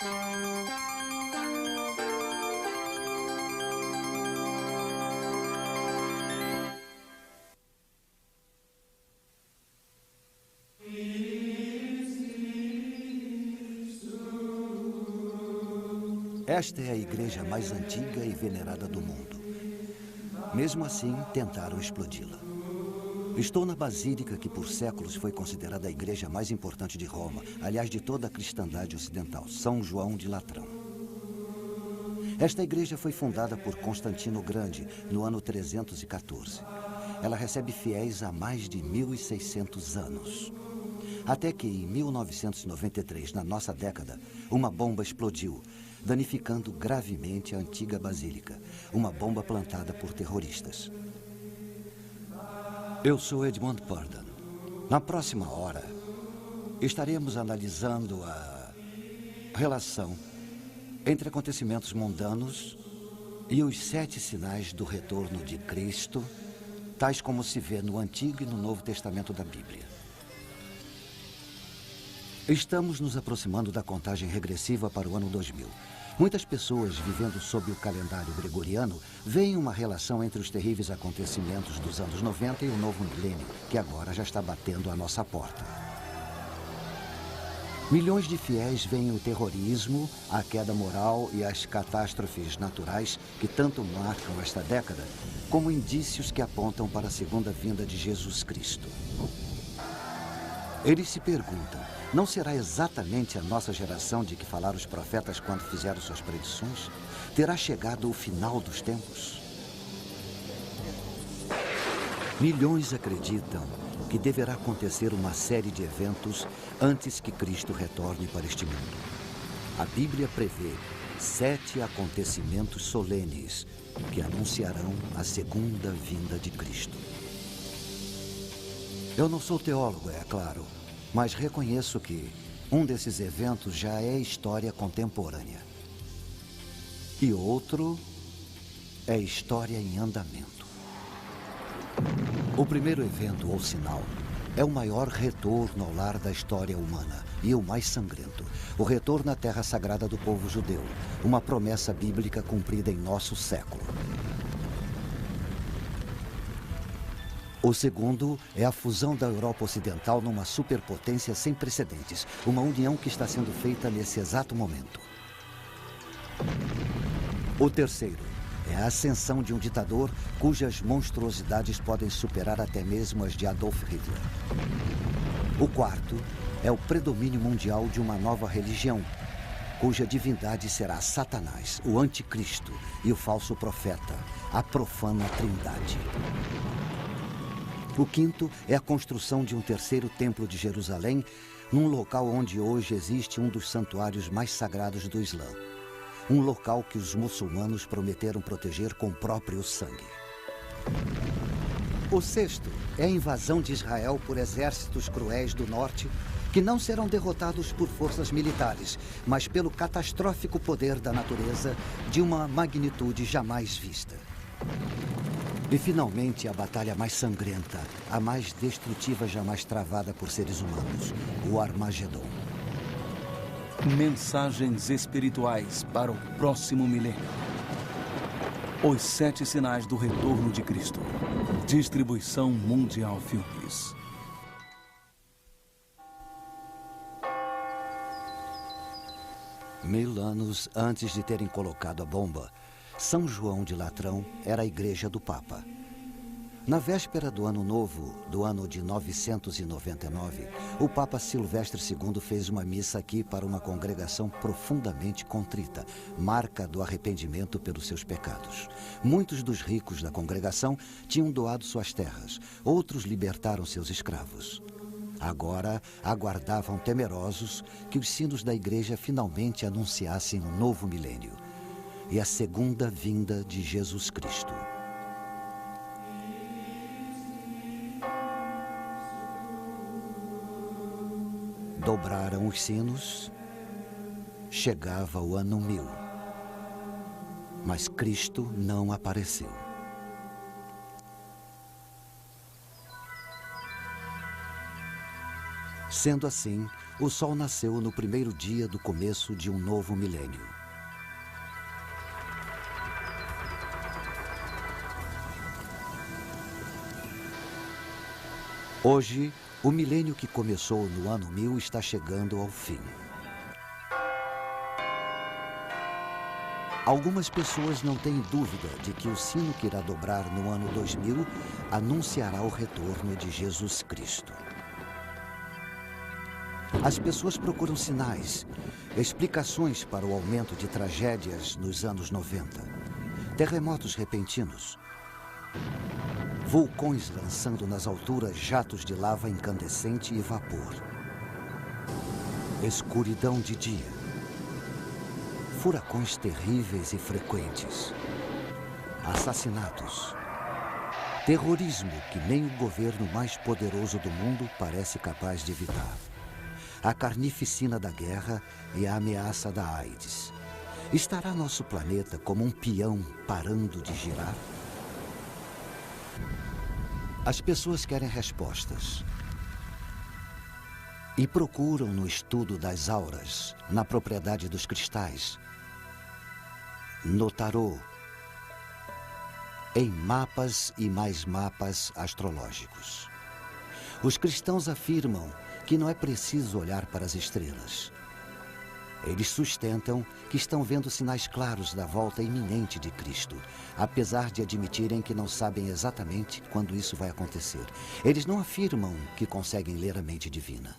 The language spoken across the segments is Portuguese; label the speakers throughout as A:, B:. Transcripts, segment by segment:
A: Esta é a igreja mais antiga e venerada do mundo. Mesmo assim, tentaram explodi-la. Estou na basílica que por séculos foi considerada a igreja mais importante de Roma, aliás, de toda a cristandade ocidental, São João de Latrão. Esta igreja foi fundada por Constantino o Grande no ano 314. Ela recebe fiéis há mais de 1.600 anos. Até que em 1993, na nossa década, uma bomba explodiu, danificando gravemente a antiga basílica, uma bomba plantada por terroristas. Eu sou Edmund Purdon. Na próxima hora, estaremos analisando a relação entre acontecimentos mundanos e os 7 sinais do retorno de Cristo, tais como se vê no Antigo e no Novo Testamento da Bíblia. Estamos nos aproximando da contagem regressiva para o ano 2000. Muitas pessoas vivendo sob o calendário gregoriano veem uma relação entre os terríveis acontecimentos dos anos 90 e o novo milênio, que agora já está batendo à nossa porta. Milhões de fiéis veem o terrorismo, a queda moral e as catástrofes naturais que tanto marcam esta década como indícios que apontam para a segunda vinda de Jesus Cristo. Eles se perguntam, não será exatamente a nossa geração de que falaram os profetas quando fizeram suas predições? Terá chegado o final dos tempos? Milhões acreditam que deverá acontecer uma série de eventos antes que Cristo retorne para este mundo. A Bíblia prevê 7 acontecimentos solenes que anunciarão a segunda vinda de Cristo. Eu não sou teólogo, é claro, mas reconheço que um desses eventos já é história contemporânea. E outro é história em andamento. O primeiro evento, ou sinal, é o maior retorno ao lar da história humana e o mais sangrento. O retorno à terra sagrada do povo judeu, uma promessa bíblica cumprida em nosso século. O segundo é a fusão da Europa Ocidental numa superpotência sem precedentes, uma união que está sendo feita nesse exato momento. O terceiro é a ascensão de um ditador cujas monstruosidades podem superar até mesmo as de Adolf Hitler. O quarto é o predomínio mundial de uma nova religião, cuja divindade será Satanás, o anticristo e o falso profeta, a profana trindade. O quinto é a construção de um terceiro templo de Jerusalém, num local onde hoje existe um dos santuários mais sagrados do Islã. Um local que os muçulmanos prometeram proteger com o próprio sangue. O sexto é a invasão de Israel por exércitos cruéis do norte, que não serão derrotados por forças militares, mas pelo catastrófico poder da natureza de uma magnitude jamais vista. E, finalmente, a batalha mais sangrenta, a mais destrutiva jamais travada por seres humanos, o Armagedon.
B: Mensagens espirituais para o próximo milênio. Os 7 sinais do retorno de Cristo. Distribuição Mundial Filmes.
A: Mil anos antes de terem colocado a bomba, São João de Latrão era a igreja do Papa. Na véspera do Ano Novo, do ano de 999, o Papa Silvestre II fez uma missa aqui para uma congregação profundamente contrita, marca do arrependimento pelos seus pecados. Muitos dos ricos da congregação tinham doado suas terras, outros libertaram seus escravos. Agora aguardavam temerosos que os sinos da igreja finalmente anunciassem um novo milênio e a segunda vinda de Jesus Cristo. Dobraram os sinos, chegava o ano 1000, mas Cristo não apareceu. Sendo assim, o sol nasceu no primeiro dia do começo de um novo milênio. Hoje, o milênio que começou no ano 1000 está chegando ao fim. Algumas pessoas não têm dúvida de que o sino que irá dobrar no ano 2000 anunciará o retorno de Jesus Cristo. As pessoas procuram sinais, explicações para o aumento de tragédias nos anos 90, terremotos repentinos, vulcões lançando nas alturas jatos de lava incandescente e vapor, escuridão de dia, furacões terríveis e frequentes, assassinatos, terrorismo que nem o governo mais poderoso do mundo parece capaz de evitar, a carnificina da guerra e a ameaça da AIDS. Estará nosso planeta como um peão parando de girar? As pessoas querem respostas e procuram no estudo das auras, na propriedade dos cristais, no tarô, em mapas e mais mapas astrológicos. Os cristãos afirmam que não é preciso olhar para as estrelas. Eles sustentam que estão vendo sinais claros da volta iminente de Cristo, apesar de admitirem que não sabem exatamente quando isso vai acontecer. Eles não afirmam que conseguem ler a mente divina.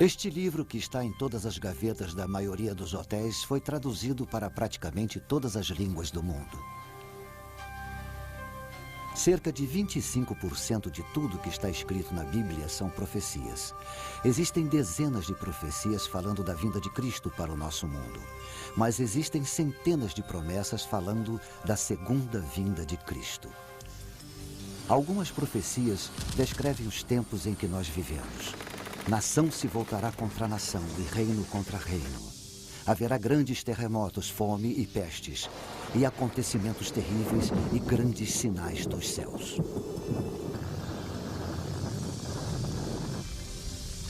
A: Este livro, que está em todas as gavetas da maioria dos hotéis, foi traduzido para praticamente todas as línguas do mundo. Cerca de 25% de tudo que está escrito na Bíblia são profecias. Existem dezenas de profecias falando da vinda de Cristo para o nosso mundo, mas existem centenas de promessas falando da segunda vinda de Cristo. Algumas profecias descrevem os tempos em que nós vivemos. Nação se voltará contra nação e reino contra reino. Haverá grandes terremotos, fome e pestes, e acontecimentos terríveis e grandes sinais dos céus.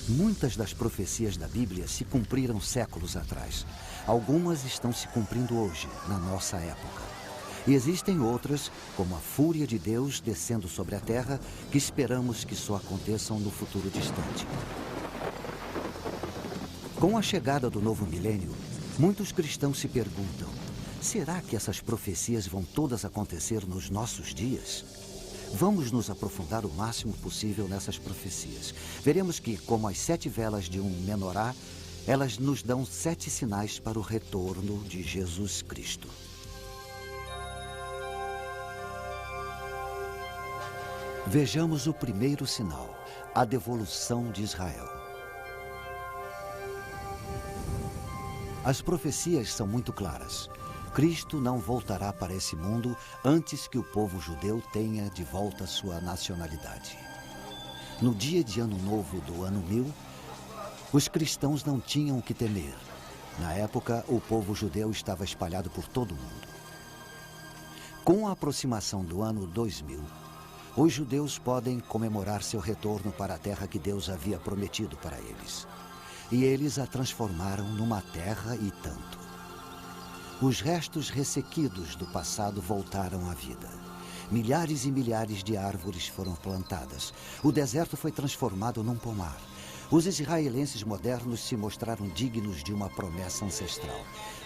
A: Muitas das profecias da Bíblia se cumpriram séculos atrás. Algumas estão se cumprindo hoje, na nossa época. E existem outras, como a fúria de Deus descendo sobre a terra, que esperamos que só aconteçam no futuro distante. Com a chegada do novo milênio, muitos cristãos se perguntam: será que essas profecias vão todas acontecer nos nossos dias? Vamos nos aprofundar o máximo possível nessas profecias. Veremos que, como as 7 velas de um menorá, elas nos dão 7 sinais para o retorno de Jesus Cristo. Vejamos o primeiro sinal, a devolução de Israel. As profecias são muito claras. Cristo não voltará para esse mundo antes que o povo judeu tenha de volta sua nacionalidade. No dia de Ano Novo do ano 1000, os cristãos não tinham o que temer. Na época, o povo judeu estava espalhado por todo o mundo. Com a aproximação do ano 2000, os judeus podem comemorar seu retorno para a terra que Deus havia prometido para eles. E eles a transformaram numa terra e tanto. Os restos ressequidos do passado voltaram à vida. Milhares e milhares de árvores foram plantadas. O deserto foi transformado num pomar. Os israelenses modernos se mostraram dignos de uma promessa ancestral,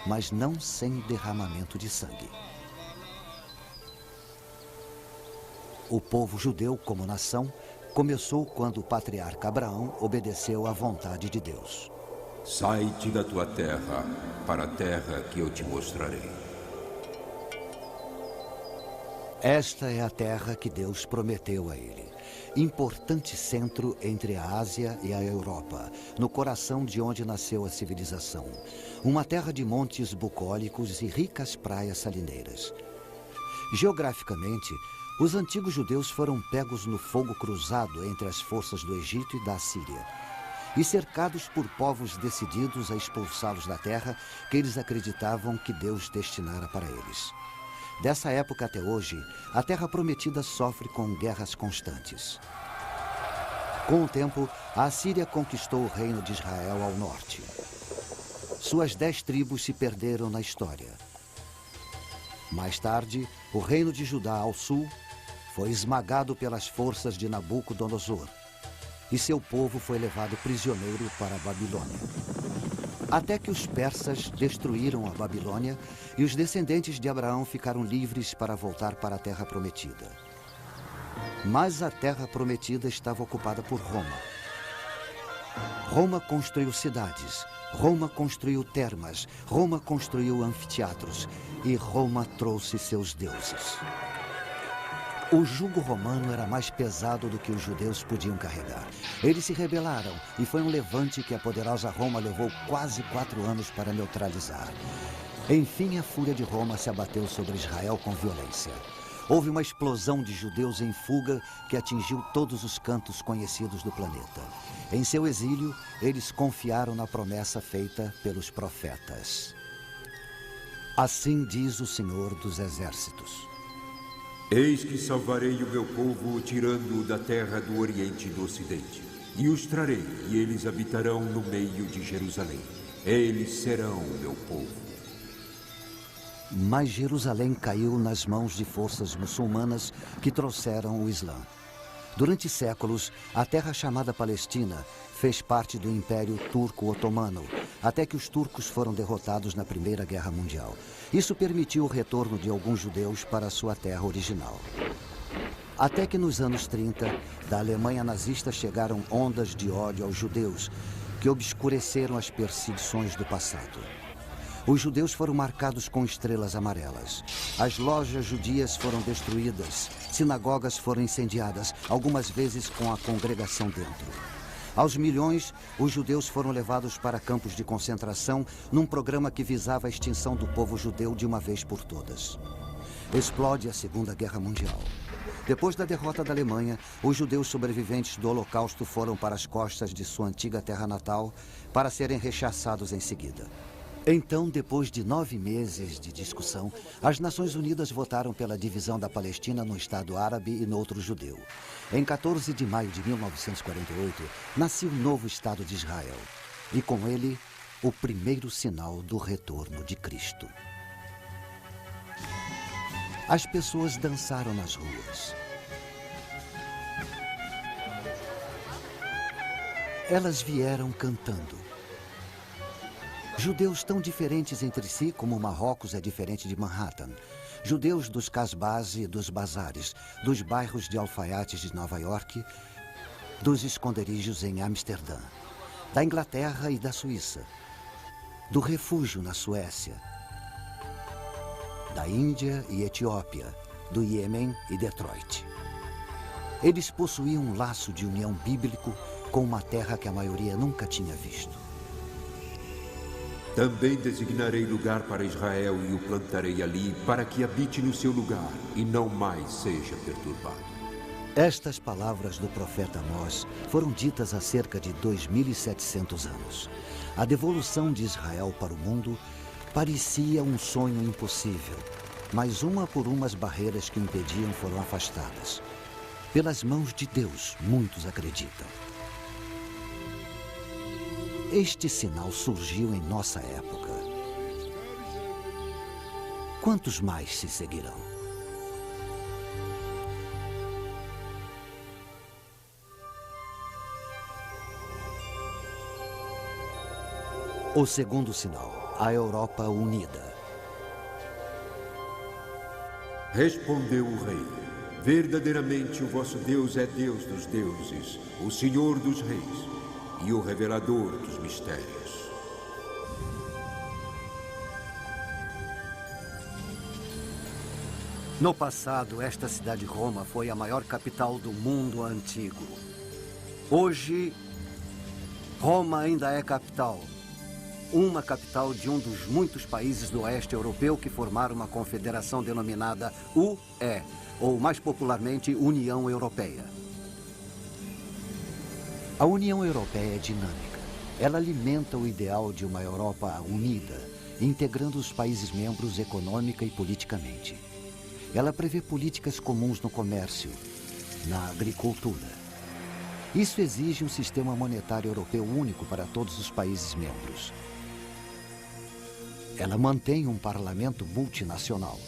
A: mas não sem derramamento de sangue. O povo judeu, como nação, começou quando o patriarca Abraão obedeceu à vontade de Deus.
C: Sai-te da tua terra, para a terra que eu te mostrarei.
A: Esta é a terra que Deus prometeu a ele. Importante centro entre a Ásia e a Europa, no coração de onde nasceu a civilização. Uma terra de montes bucólicos e ricas praias salineiras. Geograficamente, os antigos judeus foram pegos no fogo cruzado entre as forças do Egito e da Assíria, e cercados por povos decididos a expulsá-los da terra que eles acreditavam que Deus destinara para eles. Dessa época até hoje, a Terra Prometida sofre com guerras constantes. Com o tempo, a Assíria conquistou o reino de Israel ao norte. Suas 10 tribos se perderam na história. Mais tarde, o reino de Judá ao sul foi esmagado pelas forças de Nabucodonosor e seu povo foi levado prisioneiro para a Babilônia. Até que os persas destruíram a Babilônia e os descendentes de Abraão ficaram livres para voltar para a Terra Prometida. Mas a Terra Prometida estava ocupada por Roma. Roma construiu cidades, Roma construiu termas, Roma construiu anfiteatros e Roma trouxe seus deuses. O jugo romano era mais pesado do que os judeus podiam carregar. Eles se rebelaram e foi um levante que a poderosa Roma levou quase 4 anos para neutralizar. Enfim, a fúria de Roma se abateu sobre Israel com violência. Houve uma explosão de judeus em fuga que atingiu todos os cantos conhecidos do planeta. Em seu exílio, eles confiaram na promessa feita pelos profetas. Assim diz o Senhor dos Exércitos:
C: Eis que salvarei o meu povo, tirando-o da terra do Oriente e do Ocidente. E os trarei, e eles habitarão no meio de Jerusalém. Eles serão o meu povo.
A: Mas Jerusalém caiu nas mãos de forças muçulmanas que trouxeram o Islã. Durante séculos, a terra chamada Palestina fez parte do Império Turco-Otomano, até que os turcos foram derrotados na Primeira Guerra Mundial. Isso permitiu o retorno de alguns judeus para sua terra original. Até que nos anos 30, da Alemanha nazista chegaram ondas de ódio aos judeus, que obscureceram as perseguições do passado. Os judeus foram marcados com estrelas amarelas. As lojas judias foram destruídas. Sinagogas foram incendiadas, algumas vezes com a congregação dentro. Aos milhões, os judeus foram levados para campos de concentração num programa que visava a extinção do povo judeu de uma vez por todas. Explode a Segunda Guerra Mundial. Depois da derrota da Alemanha, os judeus sobreviventes do Holocausto foram para as costas de sua antiga terra natal para serem rechaçados em seguida. Então, depois de 9 meses de discussão, as Nações Unidas votaram pela divisão da Palestina no Estado árabe e no outro judeu. Em 14 de maio de 1948, nasceu o novo Estado de Israel. E com ele, o primeiro sinal do retorno de Cristo. As pessoas dançaram nas ruas. Elas vieram cantando. Judeus tão diferentes entre si como Marrocos é diferente de Manhattan. Judeus dos casbás e dos bazares, dos bairros de alfaiates de Nova York, dos esconderijos em Amsterdã, da Inglaterra e da Suíça, do refúgio na Suécia, da Índia e Etiópia, do Iêmen e Detroit. Eles possuíam um laço de união bíblico com uma terra que a maioria nunca tinha visto.
C: Também designarei lugar para Israel e o plantarei ali, para que habite no seu lugar e não mais seja perturbado.
A: Estas palavras do profeta Amós foram ditas há cerca de 2.700 anos. A devolução de Israel para o mundo parecia um sonho impossível, mas uma por uma as barreiras que o impediam foram afastadas. Pelas mãos de Deus, muitos acreditam. Este sinal surgiu em nossa época. Quantos mais se seguirão? O segundo sinal, a Europa unida.
C: Respondeu o rei: verdadeiramente o vosso Deus é Deus dos deuses, o Senhor dos reis e o revelador dos mistérios.
A: No passado, esta cidade Roma foi a maior capital do mundo antigo. Hoje, Roma ainda é capital. Uma capital de um dos muitos países do oeste europeu que formaram uma confederação denominada UE, ou mais popularmente União Europeia. A União Europeia é dinâmica. Ela alimenta o ideal de uma Europa unida, integrando os países membros econômica e politicamente. Ela prevê políticas comuns no comércio, na agricultura Isso exige um sistema monetário europeu único para todos os países membros. Ela mantém um parlamento multinacional.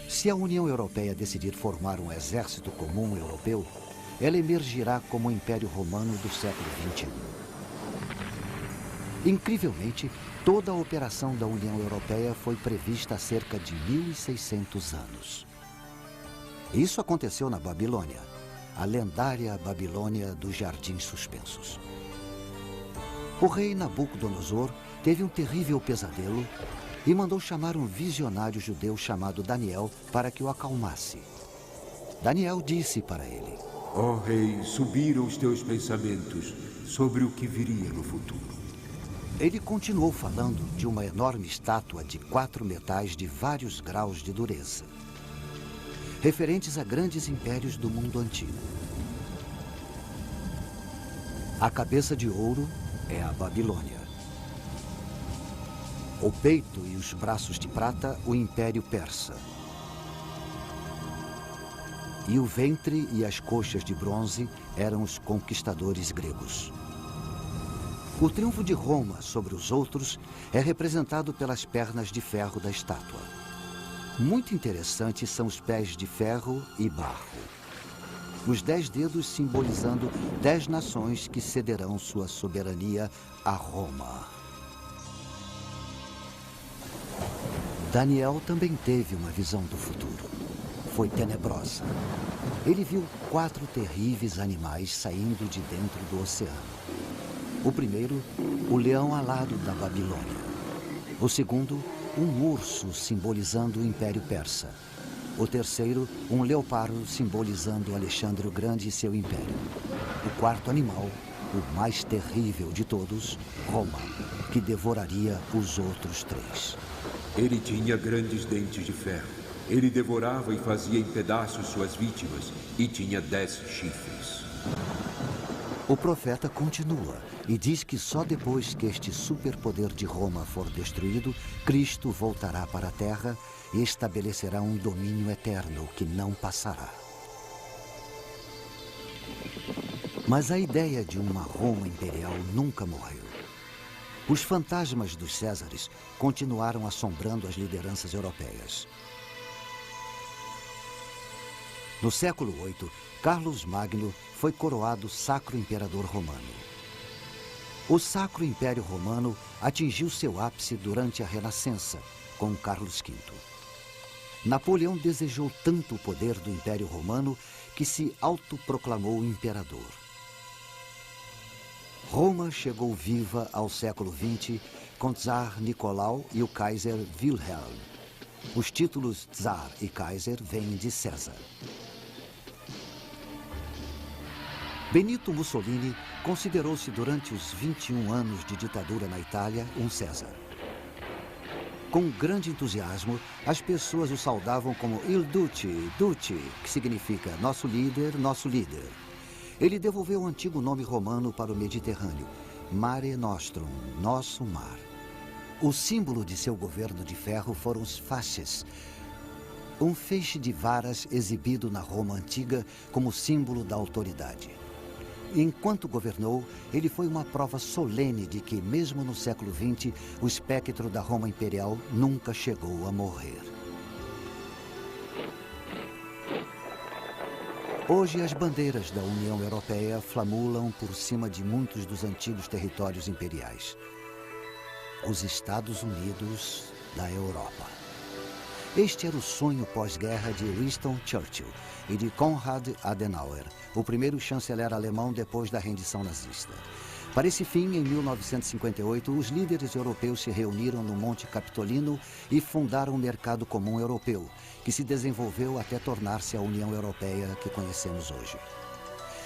A: Se a União Europeia decidir formar um exército comum europeu, ela emergirá como o Império Romano do século XXI. Incrivelmente, toda a operação da União Europeia foi prevista há cerca de 1.600 anos. Isso aconteceu na Babilônia, a lendária Babilônia dos Jardins Suspensos. O rei Nabucodonosor teve um terrível pesadelo e mandou chamar um visionário judeu chamado Daniel para que o acalmasse. Daniel disse para ele:
C: Ó rei, subiram os teus pensamentos sobre o que viria no futuro.
A: Ele continuou falando de uma enorme estátua de 4 metais de vários graus de dureza, referentes a grandes impérios do mundo antigo. A cabeça de ouro é a Babilônia. O peito e os braços de prata, o Império Persa. E o ventre e as coxas de bronze eram os conquistadores gregos. O triunfo de Roma sobre os outros é representado pelas pernas de ferro da estátua. Muito interessantes são os pés de ferro e barro. Os 10 dedos simbolizando 10 nações que cederão sua soberania a Roma. Daniel também teve uma visão do futuro. Foi tenebrosa. Ele viu 4 terríveis animais saindo de dentro do oceano. O primeiro, o leão alado da Babilônia. O segundo, um urso simbolizando o Império Persa. O terceiro, um leopardo simbolizando Alexandre o Grande e seu império. O quarto animal, o mais terrível de todos, Roma, que devoraria os outros 3.
C: Ele tinha grandes dentes de ferro. Ele devorava e fazia em pedaços suas vítimas e tinha 10 chifres.
A: O profeta continua e diz que só depois que este superpoder de Roma for destruído, Cristo voltará para a terra e estabelecerá um domínio eterno que não passará. Mas a ideia de uma Roma imperial nunca morreu. Os fantasmas dos Césares continuaram assombrando as lideranças europeias. No século VIII, Carlos Magno foi coroado Sacro Imperador Romano. O Sacro Império Romano atingiu seu ápice durante a Renascença, com Carlos V. Napoleão desejou tanto o poder do Império Romano que se autoproclamou imperador. Roma chegou viva ao século XX com Tsar Nicolau e o Kaiser Wilhelm. Os títulos Tsar e Kaiser vêm de César. Benito Mussolini considerou-se durante os 21 anos de ditadura na Itália um César. Com grande entusiasmo, as pessoas o saudavam como Il Duce, Duce, que significa nosso líder, nosso líder. Ele devolveu o antigo nome romano para o Mediterrâneo, Mare Nostrum, nosso mar. O símbolo de seu governo de ferro foram os fasces, um feixe de varas exibido na Roma antiga como símbolo da autoridade. Enquanto governou, ele foi uma prova solene de que, mesmo no século XX, o espectro da Roma imperial nunca chegou a morrer. Hoje, as bandeiras da União Europeia flamulam por cima de muitos dos antigos territórios imperiais. Os Estados Unidos da Europa. Este era o sonho pós-guerra de Winston Churchill e de Konrad Adenauer, o primeiro chanceler alemão depois da rendição nazista. Para esse fim, em 1958, os líderes europeus se reuniram no Monte Capitolino e fundaram o Mercado Comum Europeu, que se desenvolveu até tornar-se a União Europeia que conhecemos hoje.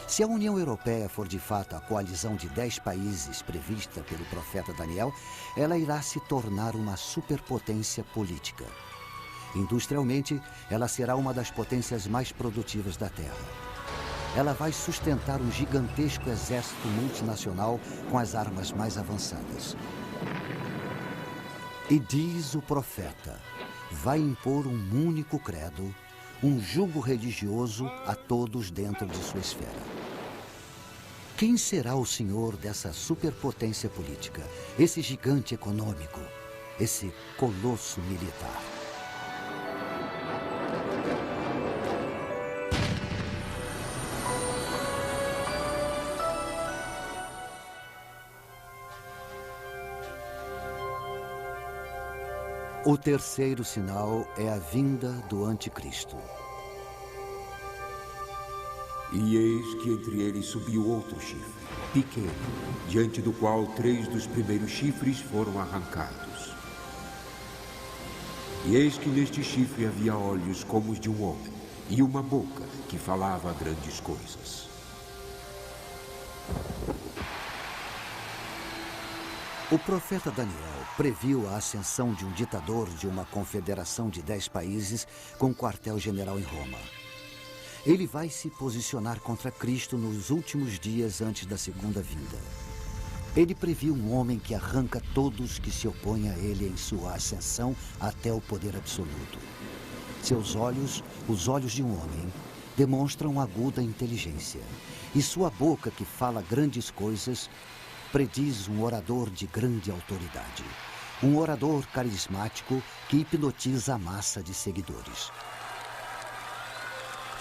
A: Se a União Europeia for de fato a coalizão de 10 países prevista pelo profeta Daniel, ela irá se tornar uma superpotência política. Industrialmente, ela será uma das potências mais produtivas da Terra. Ela vai sustentar um gigantesco exército multinacional com as armas mais avançadas. E diz o profeta, vai impor um único credo, um jugo religioso a todos dentro de sua esfera. Quem será o senhor dessa superpotência política, esse gigante econômico, esse colosso militar? O terceiro sinal é a vinda do anticristo.
C: E eis que entre eles subiu outro chifre, pequeno, diante do qual 3 dos primeiros chifres foram arrancados. E eis que neste chifre havia olhos como os de um homem, e uma boca que falava grandes coisas.
A: O profeta Daniel previu a ascensão de um ditador de uma confederação de 10 países com quartel-general em Roma. Ele vai se posicionar contra Cristo nos últimos dias antes da segunda vinda. Ele previu um homem que arranca todos que se opõem a ele em sua ascensão até o poder absoluto. Seus olhos, os olhos de um homem, demonstram aguda inteligência. E sua boca, que fala grandes coisas, prediz um orador de grande autoridade. Um orador carismático que hipnotiza a massa de seguidores.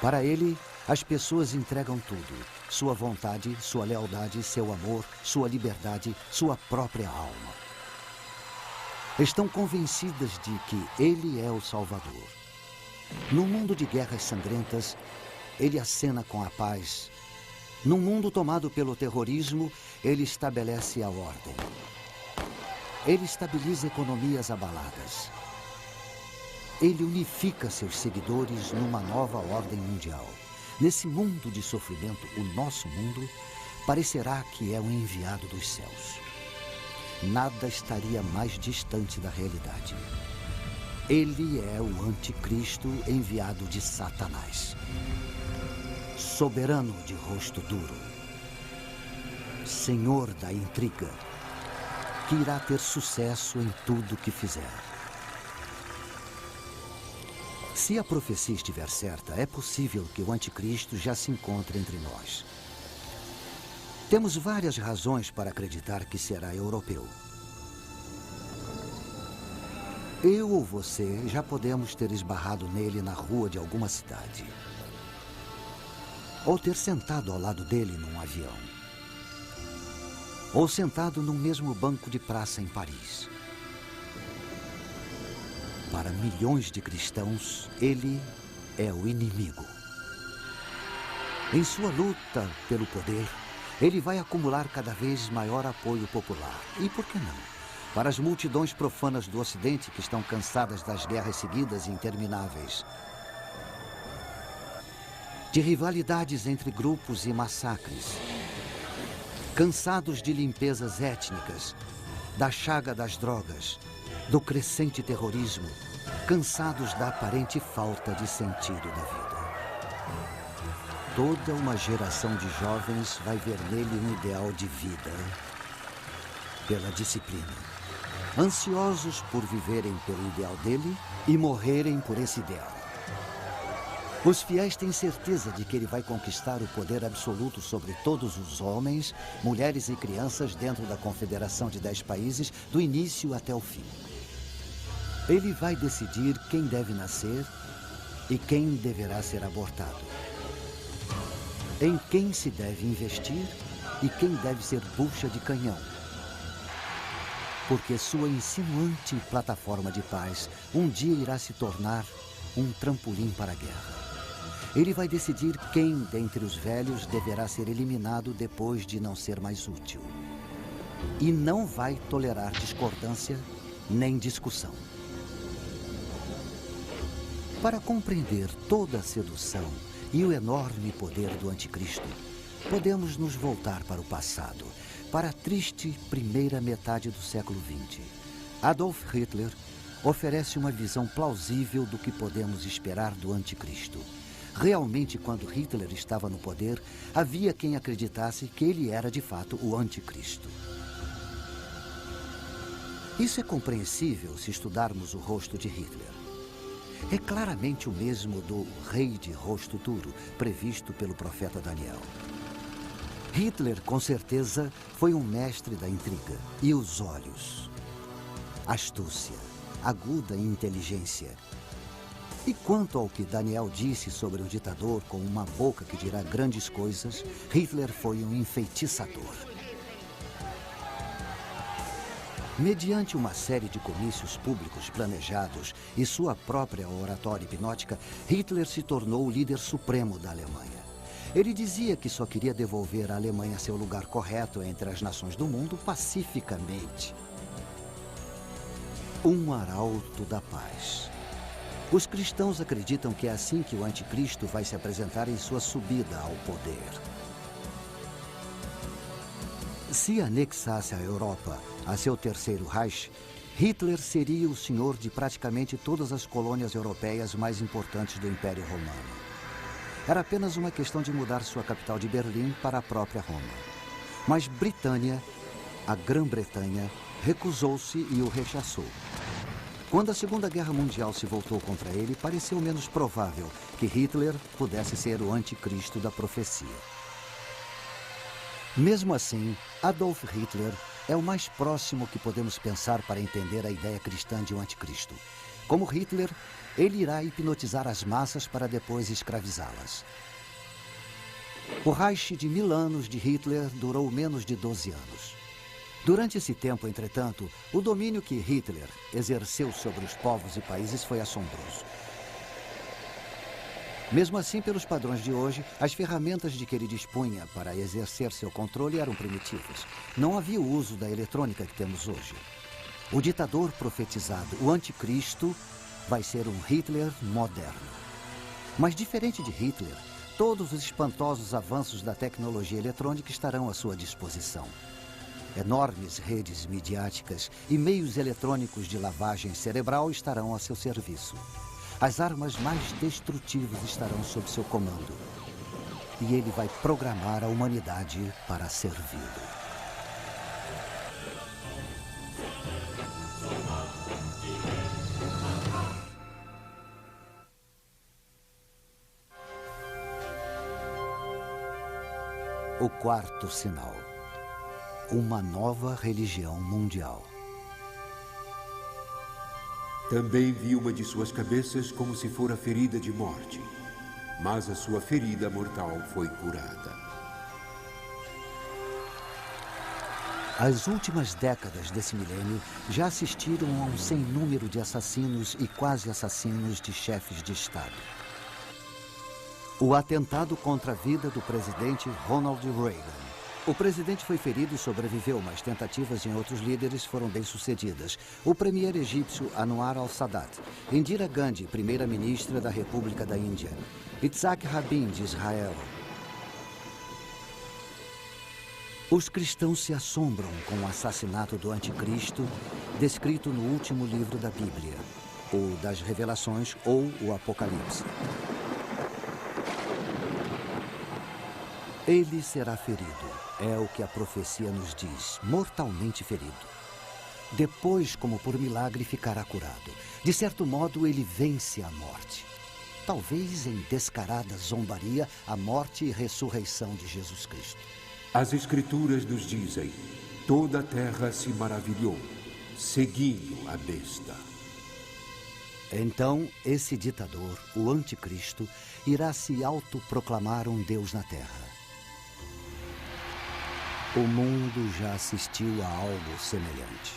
A: Para ele, as pessoas entregam tudo: sua vontade, sua lealdade, seu amor, sua liberdade, sua própria alma. Estão convencidas de que ele é o Salvador. No mundo de guerras sangrentas, ele acena com a paz. Num mundo tomado pelo terrorismo, ele estabelece a ordem. Ele estabiliza economias abaladas. Ele unifica seus seguidores numa nova ordem mundial. Nesse mundo de sofrimento, o nosso mundo, parecerá que é um enviado dos céus. Nada estaria mais distante da realidade. Ele é o anticristo enviado de Satanás. Soberano de rosto duro. Senhor da intriga, que irá ter sucesso em tudo que fizer. Se a profecia estiver certa, é possível que o anticristo já se encontre entre nós. Temos várias razões para acreditar que será europeu. Eu ou você já podemos ter esbarrado nele na rua de alguma cidade. Ou ter sentado ao lado dele num avião. Ou sentado no mesmo banco de praça em Paris. Para milhões de cristãos, ele é o inimigo. Em sua luta pelo poder, ele vai acumular cada vez maior apoio popular. E por que não? Para as multidões profanas do Ocidente que estão cansadas das guerras seguidas e intermináveis. De rivalidades entre grupos e massacres. Cansados de limpezas étnicas, da chaga das drogas, do crescente terrorismo, cansados da aparente falta de sentido da vida. Toda uma geração de jovens vai ver nele um ideal de vida, pela disciplina, ansiosos por viverem pelo ideal dele e morrerem por esse ideal. Os fiéis têm certeza de que ele vai conquistar o poder absoluto sobre todos os homens, mulheres e crianças dentro da confederação de 10 países, do início até o fim. Ele vai decidir quem deve nascer e quem deverá ser abortado. Em quem se deve investir e quem deve ser bucha de canhão. Porque sua insinuante plataforma de paz um dia irá se tornar um trampolim para a guerra. Ele vai decidir quem dentre os velhos deverá ser eliminado depois de não ser mais útil. E não vai tolerar discordância nem discussão. Para compreender toda a sedução e o enorme poder do anticristo, podemos nos voltar para o passado, para a triste primeira metade do século XX. Adolf Hitler oferece uma visão plausível do que podemos esperar do anticristo. Realmente, quando Hitler estava no poder, havia quem acreditasse que ele era de fato o anticristo. Isso é compreensível se estudarmos o rosto de Hitler. É claramente o mesmo do rei de rosto duro, previsto pelo profeta Daniel. Hitler, com certeza, foi um mestre da intriga. E os olhos? Astúcia, aguda inteligência. E quanto ao que Daniel disse sobre o ditador com uma boca que dirá grandes coisas, Hitler foi um enfeitiçador. Mediante uma série de comícios públicos planejados e sua própria oratória hipnótica, Hitler se tornou o líder supremo da Alemanha. Ele dizia que só queria devolver à Alemanha seu lugar correto entre as nações do mundo pacificamente. Um arauto da paz. Os cristãos acreditam que é assim que o anticristo vai se apresentar em sua subida ao poder. Se anexasse a Europa a seu terceiro Reich, Hitler seria o senhor de praticamente todas as colônias europeias mais importantes do Império Romano. Era apenas uma questão de mudar sua capital de Berlim para a própria Roma. Mas Britânia, a Grã-Bretanha, recusou-se e o rechaçou. Quando a Segunda Guerra Mundial se voltou contra ele, pareceu menos provável que Hitler pudesse ser o anticristo da profecia. Mesmo assim, Adolf Hitler é o mais próximo que podemos pensar para entender a ideia cristã de um anticristo. Como Hitler, ele irá hipnotizar as massas para depois escravizá-las. O Reich de 1000 anos de Hitler durou menos de 12 anos. Durante esse tempo, entretanto, o domínio que Hitler exerceu sobre os povos e países foi assombroso. Mesmo assim, pelos padrões de hoje, as ferramentas de que ele dispunha para exercer seu controle eram primitivas. Não havia o uso da eletrônica que temos hoje. O ditador profetizado, o anticristo, vai ser um Hitler moderno. Mas diferente de Hitler, todos os espantosos avanços da tecnologia eletrônica estarão à sua disposição. Enormes redes midiáticas e meios eletrônicos de lavagem cerebral estarão a seu serviço. As armas mais destrutivas estarão sob seu comando. E ele vai programar a humanidade para servi-lo. O quarto sinal. Uma nova religião mundial.
C: Também vi uma de suas cabeças como se fora ferida de morte, mas a sua ferida mortal foi curada.
A: As últimas décadas desse milênio já assistiram a um sem número de assassinos e quase assassinos de chefes de Estado. O atentado contra a vida do presidente Ronald Reagan. O presidente foi ferido e sobreviveu, mas tentativas em outros líderes foram bem-sucedidas. O premier egípcio Anwar al-Sadat, Indira Gandhi, primeira-ministra da República da Índia, Yitzhak Rabin, de Israel. Os cristãos se assombram com o assassinato do anticristo, descrito no último livro da Bíblia, o das Revelações ou o Apocalipse. Ele será ferido, é o que a profecia nos diz, mortalmente ferido. Depois, como por milagre, ficará curado. De certo modo, ele vence a morte. Talvez em descarada zombaria, a morte e ressurreição de Jesus Cristo.
C: As Escrituras nos dizem: toda a terra se maravilhou, seguindo a besta.
A: Então, esse ditador, o anticristo, irá se autoproclamar um Deus na terra. O mundo já assistiu a algo semelhante.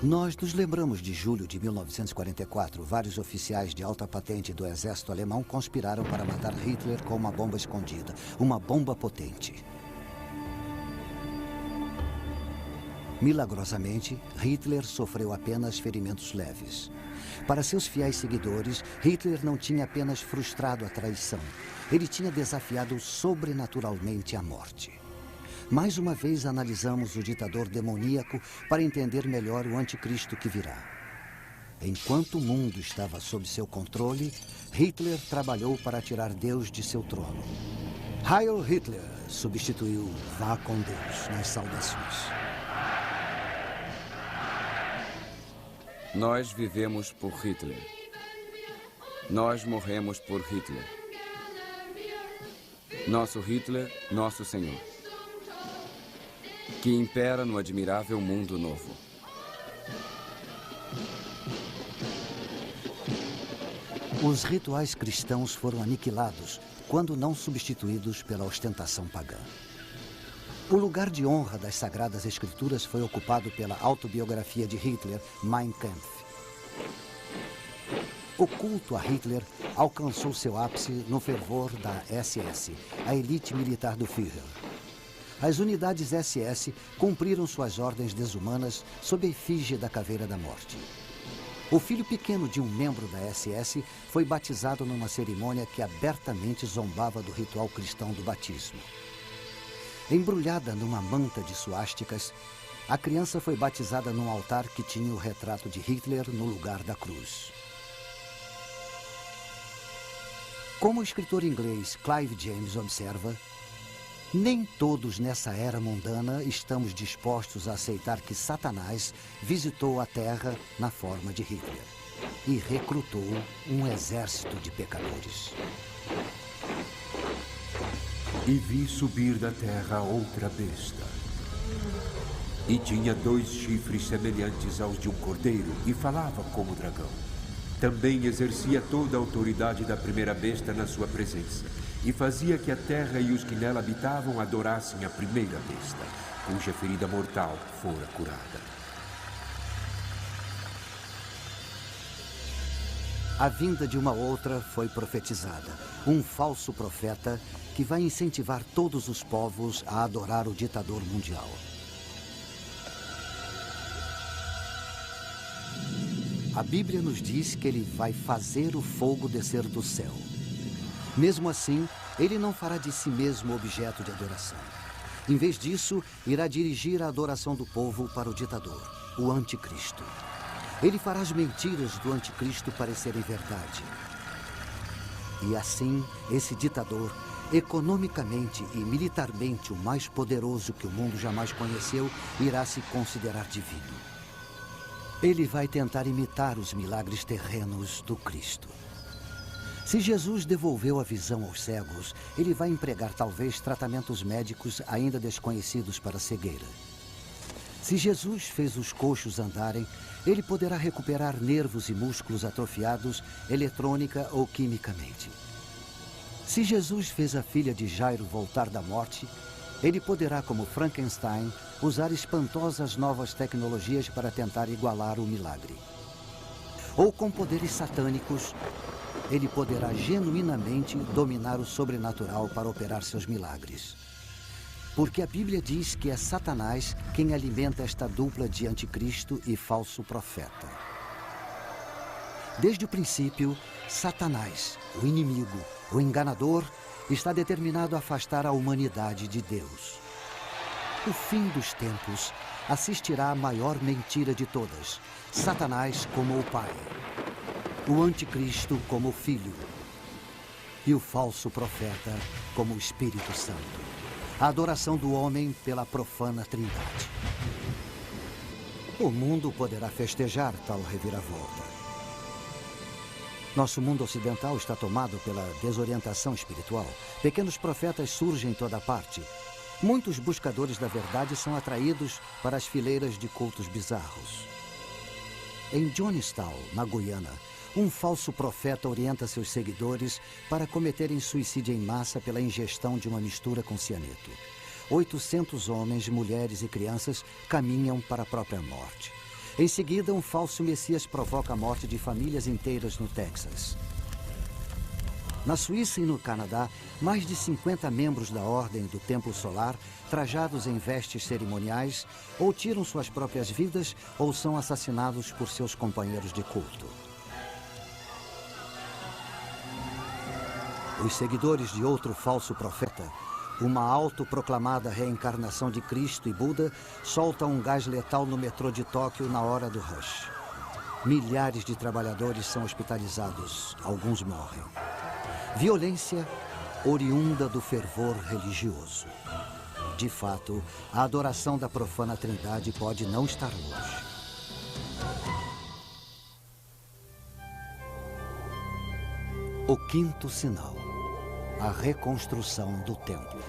A: Nós nos lembramos de julho de 1944. Vários oficiais de alta patente do exército alemão conspiraram para matar Hitler com uma bomba escondida. Uma bomba potente. Milagrosamente, Hitler sofreu apenas ferimentos leves. Para seus fiéis seguidores, Hitler não tinha apenas frustrado a traição. Ele tinha desafiado sobrenaturalmente a morte. Mais uma vez analisamos o ditador demoníaco para entender melhor o anticristo que virá. Enquanto o mundo estava sob seu controle, Hitler trabalhou para tirar Deus de seu trono. Heil Hitler substituiu Vá com Deus nas saudações.
D: Nós vivemos por Hitler. Nós morremos por Hitler. Nosso Hitler, nosso Senhor, que impera no admirável mundo novo.
A: Os rituais cristãos foram aniquilados, quando não substituídos pela ostentação pagã. O lugar de honra das Sagradas Escrituras foi ocupado pela autobiografia de Hitler, Mein Kampf. O culto a Hitler alcançou seu ápice no fervor da SS, a elite militar do Führer. As unidades SS cumpriram suas ordens desumanas sob a efígie da Caveira da Morte. O filho pequeno de um membro da SS foi batizado numa cerimônia que abertamente zombava do ritual cristão do batismo. Embrulhada numa manta de suásticas, a criança foi batizada num altar que tinha o retrato de Hitler no lugar da cruz. Como o escritor inglês Clive James observa, nem todos nessa era mundana estamos dispostos a aceitar que Satanás visitou a Terra na forma de Hitler e recrutou um exército de pecadores.
C: E vi subir da terra outra besta. E tinha 2 chifres semelhantes aos de um cordeiro e falava como dragão. Também exercia toda a autoridade da primeira besta na sua presença, e fazia que a terra e os que nela habitavam adorassem a primeira besta, cuja ferida mortal fora curada.
A: A vinda de uma outra foi profetizada, um falso profeta que vai incentivar todos os povos a adorar o ditador mundial. A Bíblia nos diz que ele vai fazer o fogo descer do céu. Mesmo assim, ele não fará de si mesmo objeto de adoração. Em vez disso, irá dirigir a adoração do povo para o ditador, o anticristo. Ele fará as mentiras do anticristo parecerem verdade. E assim, esse ditador, economicamente e militarmente o mais poderoso que o mundo jamais conheceu, irá se considerar divino. Ele vai tentar imitar os milagres terrenos do Cristo. Se Jesus devolveu a visão aos cegos, ele vai empregar talvez tratamentos médicos ainda desconhecidos para a cegueira. Se Jesus fez os coxos andarem, ele poderá recuperar nervos e músculos atrofiados eletrônica ou quimicamente. Se Jesus fez a filha de Jairo voltar da morte, ele poderá, como Frankenstein, usar espantosas novas tecnologias para tentar igualar o milagre. Ou com poderes satânicos, ele poderá genuinamente dominar o sobrenatural para operar seus milagres. Porque a Bíblia diz que é Satanás quem alimenta esta dupla de anticristo e falso profeta. Desde o princípio, Satanás, o inimigo, o enganador, está determinado a afastar a humanidade de Deus. O fim dos tempos assistirá à maior mentira de todas, Satanás como o Pai, o anticristo como o Filho e o falso profeta como o Espírito Santo. A adoração do homem pela profana Trindade. O mundo poderá festejar tal reviravolta. Nosso mundo ocidental está tomado pela desorientação espiritual. Pequenos profetas surgem em toda parte. Muitos buscadores da verdade são atraídos para as fileiras de cultos bizarros. Em Johnstown, na Guiana, um falso profeta orienta seus seguidores para cometerem suicídio em massa pela ingestão de uma mistura com cianeto. 800 homens, mulheres e crianças caminham para a própria morte. Em seguida, um falso messias provoca a morte de famílias inteiras no Texas. Na Suíça e no Canadá, mais de 50 membros da Ordem do Templo Solar, trajados em vestes cerimoniais, ou tiram suas próprias vidas ou são assassinados por seus companheiros de culto. Os seguidores de outro falso profeta, uma autoproclamada reencarnação de Cristo e Buda, soltam um gás letal no metrô de Tóquio na hora do rush. Milhares de trabalhadores são hospitalizados, alguns morrem. Violência oriunda do fervor religioso. De fato, a adoração da profana Trindade pode não estar longe. O quinto sinal. a reconstrução do templo.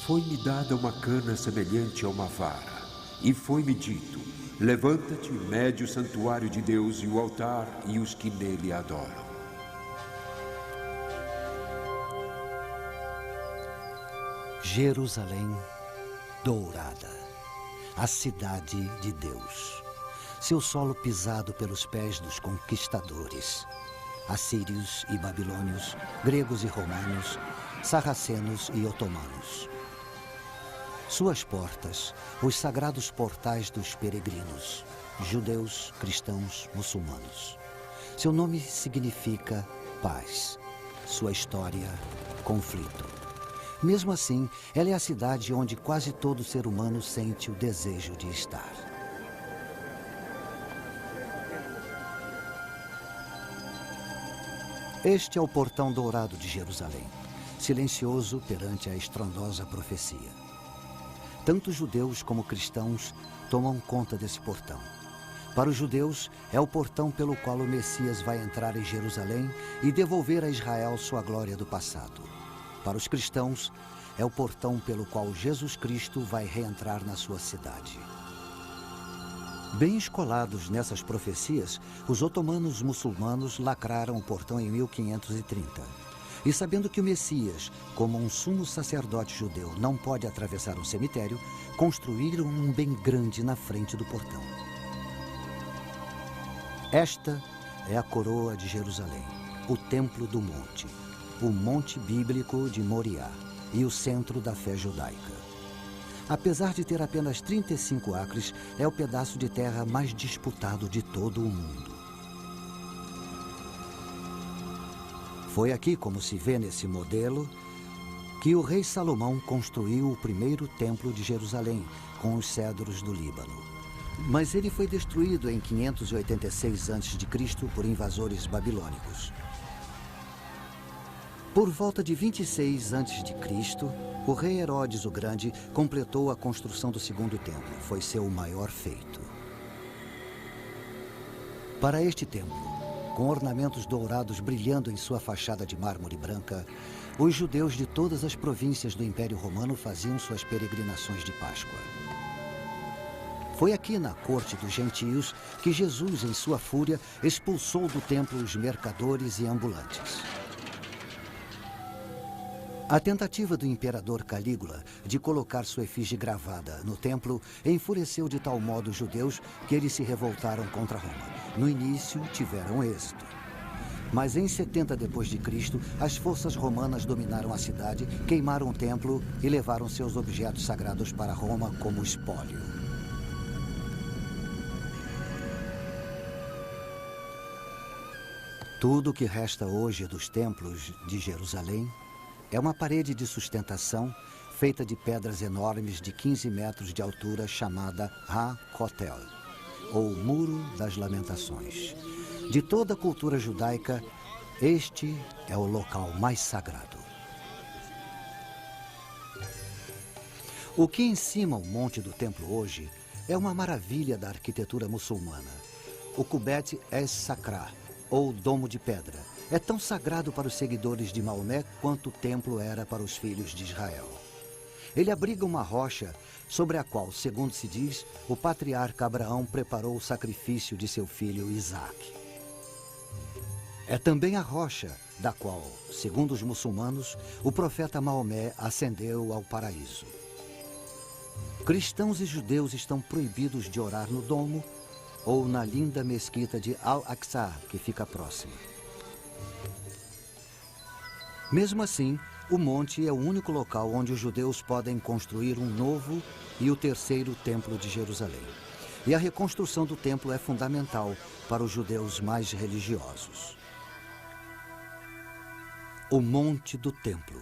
C: Foi-me dada uma cana semelhante a uma vara, e foi-me dito: levanta-te, mede o santuário de Deus e o altar e os que nele adoram.
A: Jerusalém dourada, a cidade de Deus. Seu solo pisado pelos pés dos conquistadores, assírios e babilônios, gregos e romanos, sarracenos e otomanos. Suas portas, os sagrados portais dos peregrinos, judeus, cristãos, muçulmanos. Seu nome significa paz. Sua história, conflito. Mesmo assim, ela é a cidade onde quase todo ser humano sente o desejo de estar. Este é o portão dourado de Jerusalém, silencioso perante a estrondosa profecia. Tanto judeus como cristãos tomam conta desse portão. Para os judeus, é o portão pelo qual o Messias vai entrar em Jerusalém e devolver a Israel sua glória do passado. Para os cristãos, é o portão pelo qual Jesus Cristo vai reentrar na sua cidade. Bem escolados nessas profecias, os otomanos muçulmanos lacraram o portão em 1530. E sabendo que o Messias, como um sumo sacerdote judeu, não pode atravessar um cemitério, construíram um bem grande na frente do portão. Esta é a coroa de Jerusalém, o templo do monte, o monte bíblico de Moriá e o centro da fé judaica. Apesar de ter apenas 35 acres, é o pedaço de terra mais disputado de todo o mundo. Foi aqui, como se vê nesse modelo, que o rei Salomão construiu o primeiro templo de Jerusalém, com os cedros do Líbano. Mas ele foi destruído em 586 a.C. por invasores babilônicos. Por volta de 26 a.C., o rei Herodes o Grande completou a construção do segundo templo. Foi seu maior feito. Para este templo, com ornamentos dourados brilhando em sua fachada de mármore branca, os judeus de todas as províncias do Império Romano faziam suas peregrinações de Páscoa. Foi aqui na corte dos gentios que Jesus, em sua fúria, expulsou do templo os mercadores e ambulantes. A tentativa do imperador Calígula de colocar sua efígie gravada no templo enfureceu de tal modo os judeus que eles se revoltaram contra Roma. No início, tiveram êxito. Mas em 70 d.C., as forças romanas dominaram a cidade, queimaram o templo e levaram seus objetos sagrados para Roma como espólio. Tudo o que resta hoje dos templos de Jerusalém é uma parede de sustentação feita de pedras enormes de 15 metros de altura chamada Ha-Kotel, ou Muro das Lamentações. De toda a cultura judaica, este é o local mais sagrado. O que encima o monte do templo hoje é uma maravilha da arquitetura muçulmana. O Kubet es-Sakra, ou Domo de Pedra, é tão sagrado para os seguidores de Maomé quanto o templo era para os filhos de Israel. Ele abriga uma rocha sobre a qual, segundo se diz, o patriarca Abraão preparou o sacrifício de seu filho Isaque. É também a rocha da qual, segundo os muçulmanos, o profeta Maomé ascendeu ao paraíso. Cristãos e judeus estão proibidos de orar no domo ou na linda mesquita de Al-Aqsa, que fica próxima. Mesmo assim, o monte é o único local onde os judeus podem construir um novo e o terceiro templo de Jerusalém. E a reconstrução do templo é fundamental para os judeus mais religiosos. O monte do templo.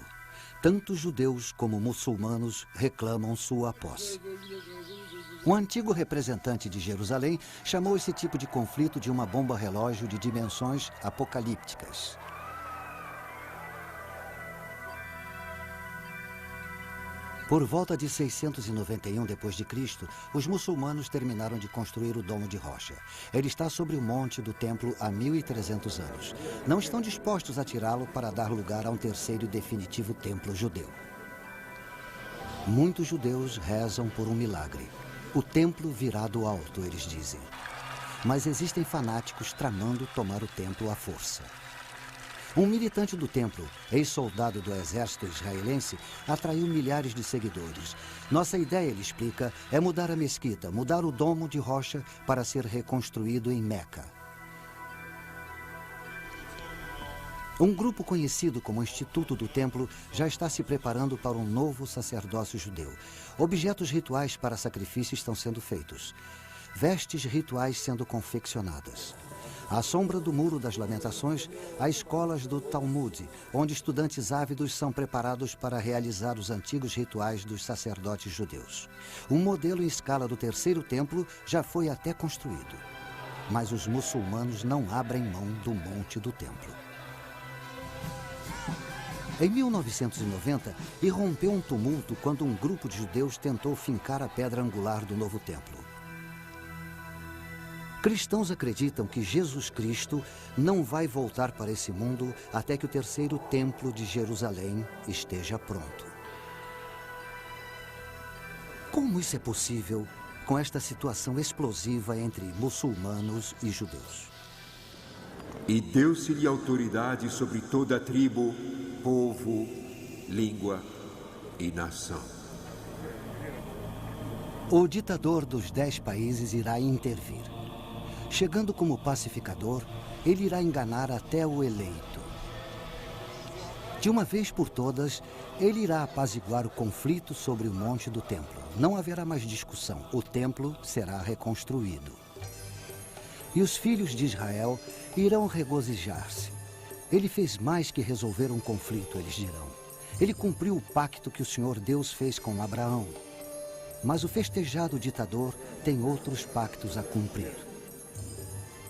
A: Tanto judeus como muçulmanos reclamam sua posse. Um antigo representante de Jerusalém chamou esse tipo de conflito de uma bomba relógio de dimensões apocalípticas. Por volta de 691 d.C., os muçulmanos terminaram de construir o Domo de Rocha. Ele está sobre o monte do templo há 1.300 anos. Não estão dispostos a tirá-lo para dar lugar a um terceiro e definitivo templo judeu. Muitos judeus rezam por um milagre. O templo virá do alto, eles dizem. Mas existem fanáticos tramando tomar o templo à força. Um militante do templo, ex-soldado do exército israelense, atraiu milhares de seguidores. Nossa ideia, ele explica, é mudar a mesquita, mudar o domo de rocha para ser reconstruído em Meca. Um grupo conhecido como Instituto do Templo já está se preparando para um novo sacerdócio judeu. Objetos rituais para sacrifício estão sendo feitos. Vestes rituais sendo confeccionadas. À sombra do Muro das Lamentações, há escolas do Talmud, onde estudantes ávidos são preparados para realizar os antigos rituais dos sacerdotes judeus. Um modelo em escala do terceiro templo já foi até construído. Mas os muçulmanos não abrem mão do monte do templo. Em 1990, irrompeu um tumulto quando um grupo de judeus tentou fincar a pedra angular do novo templo. Cristãos acreditam que Jesus Cristo não vai voltar para esse mundo até que o terceiro templo de Jerusalém esteja pronto. Como isso é possível com esta situação explosiva entre muçulmanos e judeus?
C: E deu-se-lhe autoridade sobre toda a tribo, povo, língua e nação.
A: O ditador dos 10 países irá intervir. Chegando como pacificador, ele irá enganar até o eleito. De uma vez por todas, ele irá apaziguar o conflito sobre o monte do templo. Não haverá mais discussão. O templo será reconstruído. E os filhos de Israel irão regozijar-se. Ele fez mais que resolver um conflito, eles dirão. Ele cumpriu o pacto que o Senhor Deus fez com Abraão. Mas o festejado ditador tem outros pactos a cumprir.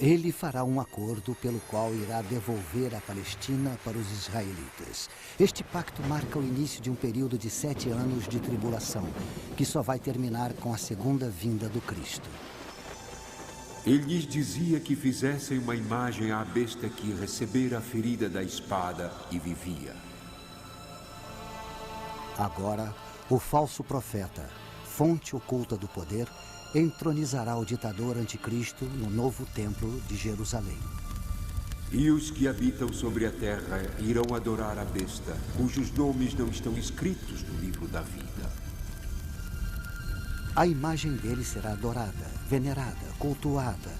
A: Ele fará um acordo pelo qual irá devolver a Palestina para os israelitas. Este pacto marca o início de um período de 7 anos de tribulação, que só vai terminar com a segunda vinda do Cristo.
C: Ele lhes dizia que fizessem uma imagem à besta que recebera a ferida da espada e vivia.
A: Agora, o falso profeta, fonte oculta do poder, entronizará o ditador anticristo no novo templo de Jerusalém.
C: E os que habitam sobre a terra irão adorar a besta, cujos nomes não estão escritos no livro da vida.
A: A imagem dele será adorada, venerada, cultuada.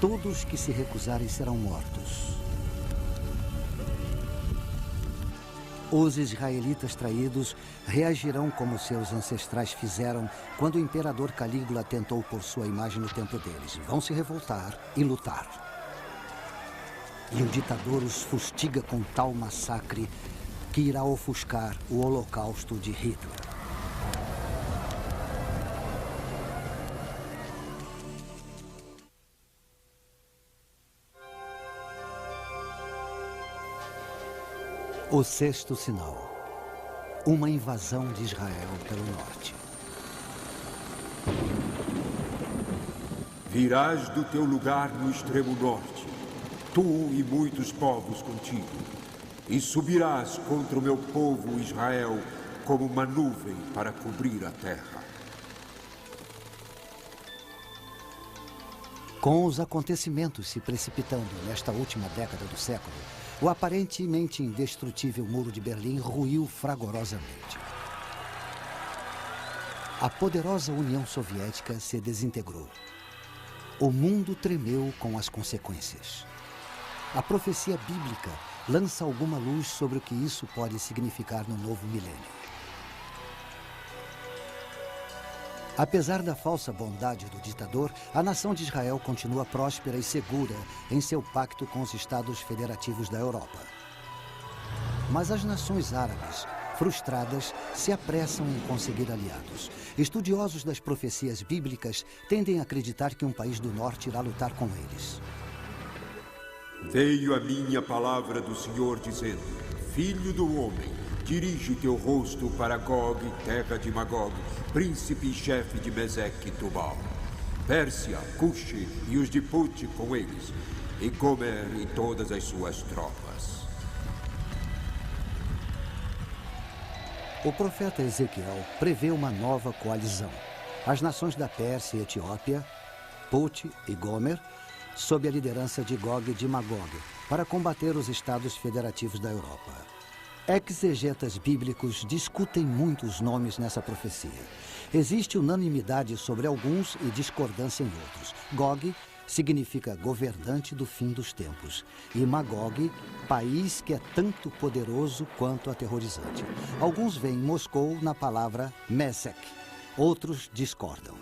A: Todos que se recusarem serão mortos. Os israelitas traídos reagirão como seus ancestrais fizeram quando o imperador Calígula tentou pôr sua imagem no templo deles. Vão se revoltar e lutar. E o ditador os fustiga com tal massacre que irá ofuscar o holocausto de Hitler. O sexto sinal. Uma invasão de Israel pelo norte.
C: Virás do teu lugar no extremo norte, tu e muitos povos contigo, e subirás contra o meu povo Israel como uma nuvem para cobrir a terra.
A: Com os acontecimentos se precipitando nesta última década do século, o aparentemente indestrutível Muro de Berlim ruiu fragorosamente. A poderosa União Soviética se desintegrou. O mundo tremeu com as consequências. A profecia bíblica lança alguma luz sobre o que isso pode significar no novo milênio. Apesar da falsa bondade do ditador, a nação de Israel continua próspera e segura em seu pacto com os Estados Federativos da Europa. Mas as nações árabes, frustradas, se apressam em conseguir aliados. Estudiosos das profecias bíblicas tendem a acreditar que um país do norte irá lutar com eles.
C: Veio a minha palavra do Senhor dizendo: Filho do homem, dirige o teu rosto para Gog, terra de Magog, príncipe e chefe de Meseque e Tubal. Pérsia, Cuxi e os de Put com eles, e Gomer e todas as suas tropas.
A: O profeta Ezequiel prevê uma nova coalizão. As nações da Pérsia e Etiópia, Put e Gomer, sob a liderança de Gog de Magog, para combater os estados federativos da Europa. Exegetas bíblicos discutem muito os nomes nessa profecia. Existe unanimidade sobre alguns e discordância em outros. Gog significa governante do fim dos tempos. E Magog, país que é tanto poderoso quanto aterrorizante. Alguns veem Moscou na palavra Mesek, outros discordam.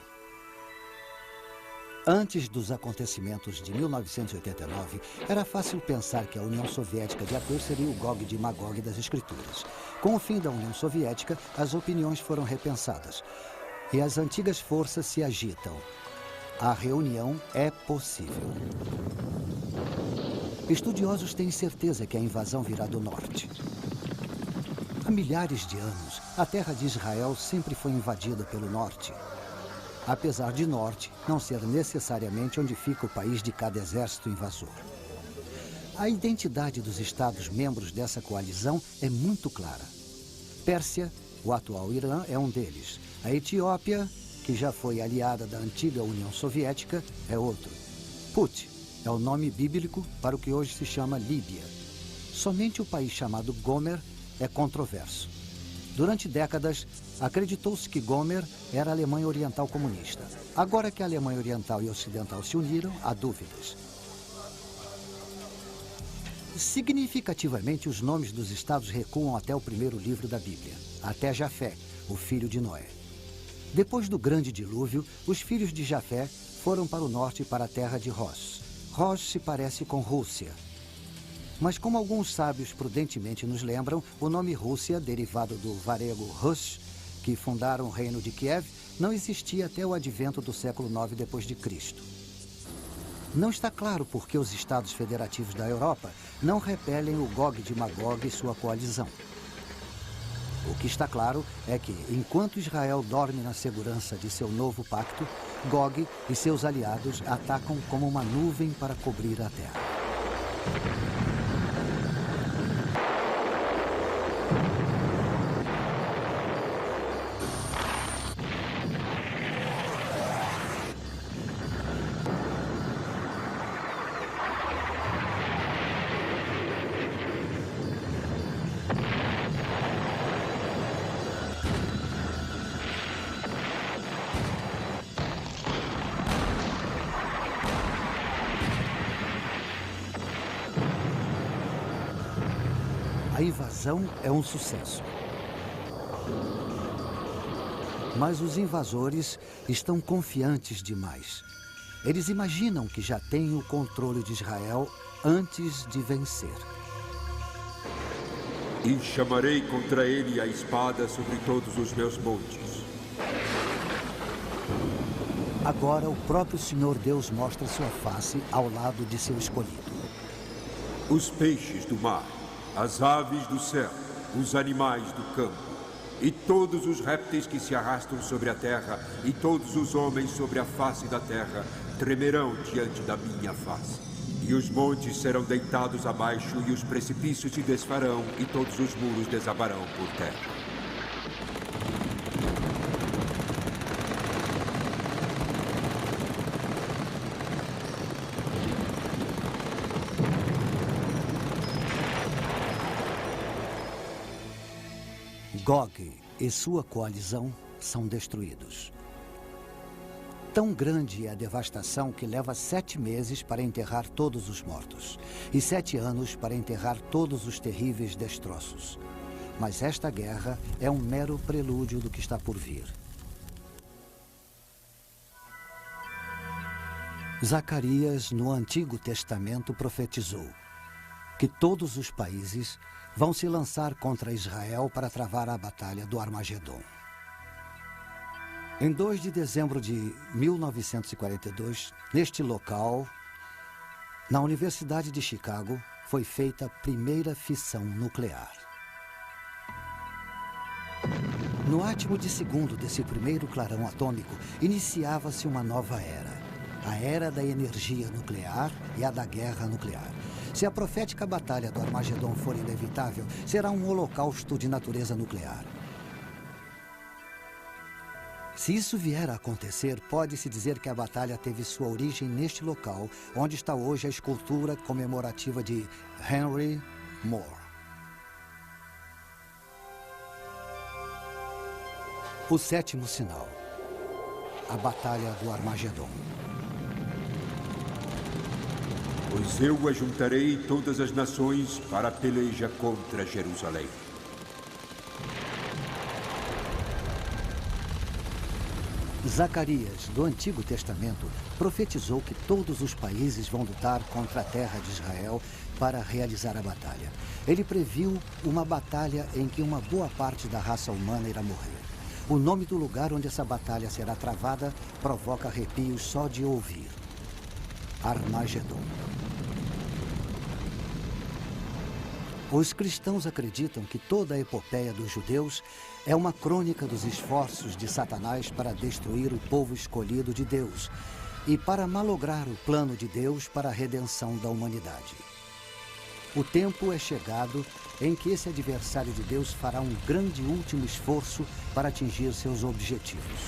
A: Antes dos acontecimentos de 1989, era fácil pensar que a União Soviética de Ator seria o Gog de Magog das Escrituras. Com o fim da União Soviética, as opiniões foram repensadas e as antigas forças se agitam. A reunião é possível. Estudiosos têm certeza que a invasão virá do norte. Há milhares de anos, a terra de Israel sempre foi invadida pelo norte. Apesar de norte não ser necessariamente onde fica o país de cada exército invasor. A identidade dos estados membros dessa coalizão é muito clara. Pérsia, o atual Irã, é um deles. A Etiópia, que já foi aliada da antiga União Soviética, é outro. Put é o nome bíblico para o que hoje se chama Líbia. Somente o país chamado Gomer é controverso. Durante décadas, acreditou-se que Gomer era a Alemanha Oriental comunista. Agora que a Alemanha Oriental e Ocidental se uniram, há dúvidas. Significativamente, os nomes dos estados recuam até o primeiro livro da Bíblia, até Jafé, o filho de Noé. Depois do grande dilúvio, os filhos de Jafé foram para o norte, para a terra de Rosh. Rosh se parece com Rússia. Mas como alguns sábios prudentemente nos lembram, o nome Rússia, derivado do varego Rus, que fundaram o reino de Kiev, não existia até o advento do século IX d.C. Não está claro por que os estados federativos da Europa não repelem o Gog de Magog e sua coalizão. O que está claro é que, enquanto Israel dorme na segurança de seu novo pacto, Gog e seus aliados atacam como uma nuvem para cobrir a terra. A invasão é um sucesso. Mas os invasores estão confiantes demais. Eles imaginam que já têm o controle de Israel antes de vencer.
C: E chamarei contra ele a espada sobre todos os meus montes.
A: Agora o próprio Senhor Deus mostra sua face ao lado de seu escolhido.
C: Os peixes do mar, as aves do céu, os animais do campo, e todos os répteis que se arrastam sobre a terra, e todos os homens sobre a face da terra, tremerão diante da minha face. E os montes serão deitados abaixo, e os precipícios se desfarão, e todos os muros desabarão por terra.
A: Gog e sua coalizão são destruídos. Tão grande é a devastação que leva 7 meses para enterrar todos os mortos e 7 anos para enterrar todos os terríveis destroços. Mas esta guerra é um mero prelúdio do que está por vir. Zacarias, no Antigo Testamento, profetizou que todos os países vão se lançar contra Israel para travar a batalha do Armagedon. Em 2 de dezembro de 1942, neste local, na Universidade de Chicago, foi feita a primeira fissão nuclear. No átimo de segundo desse primeiro clarão atômico, iniciava-se uma nova era. A era da energia nuclear e a da guerra nuclear. Se a profética batalha do Armagedon for inevitável, será um holocausto de natureza nuclear. Se isso vier a acontecer, pode-se dizer que a batalha teve sua origem neste local, onde está hoje a escultura comemorativa de Henry Moore. O sétimo sinal. A Batalha do Armagedon.
C: Pois eu ajuntarei todas as nações para a peleja contra Jerusalém.
A: Zacarias, do Antigo Testamento, profetizou que todos os países vão lutar contra a terra de Israel para realizar a batalha. Ele previu uma batalha em que uma boa parte da raça humana irá morrer. O nome do lugar onde essa batalha será travada provoca arrepios só de ouvir. Armagedon. Os cristãos acreditam que toda a epopeia dos judeus é uma crônica dos esforços de Satanás para destruir o povo escolhido de Deus e para malograr o plano de Deus para a redenção da humanidade. O tempo é chegado em que esse adversário de Deus fará um grande último esforço para atingir seus objetivos.